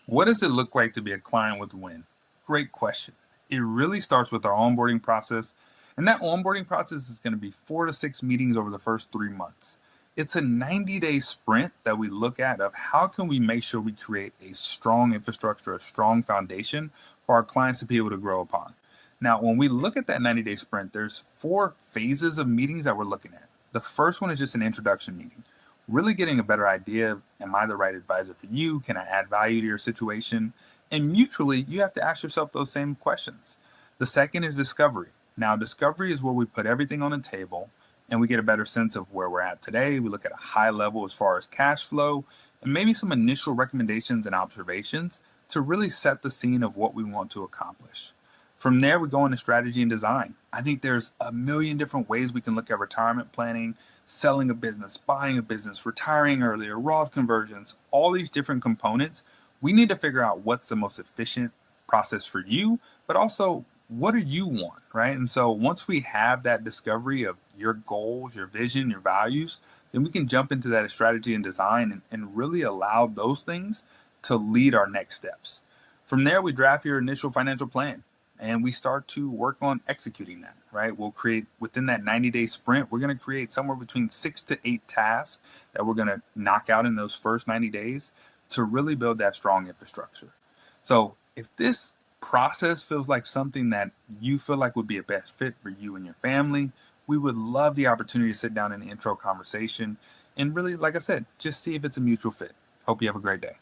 What does it look like to be a client with Win? Great question. It really starts with our onboarding process, and that onboarding process is going to be 4 to 6 meetings over the first 3 months. It's a 90-day sprint that we look at of how can we make sure we create a strong infrastructure, a strong foundation for our clients to be able to grow upon. Now, when we look at that 90-day sprint, there's 4 phases of meetings that we're looking at. The first one is just an introduction meeting, really getting a better idea of, am I the right advisor for you? Can I add value to your situation? And mutually, you have to ask yourself those same questions. The second is discovery. Now, discovery is where we put everything on the table and we get a better sense of where we're at today. We look at a high level as far as cash flow and maybe some initial recommendations and observations to really set the scene of what we want to accomplish. From there, we go into strategy and design. I think there's a million different ways we can look at retirement planning, selling a business, buying a business, retiring earlier, Roth conversions, all these different components. We need to figure out what's the most efficient process for you, but also what do you want, right? And so once we have that discovery of your goals, your vision, your values, then we can jump into that strategy and design and really allow those things to lead our next steps. From there, we draft your initial financial plan and we start to work on executing that, right? We'll create within that 90-day sprint, we're going to create somewhere between 6 to 8 tasks that we're going to knock out in those first 90 days to really build that strong infrastructure. So if this process feels like something that you feel like would be a best fit for you and your family, we would love the opportunity to sit down in an intro conversation and really, like I said, just see if it's a mutual fit. Hope you have a great day.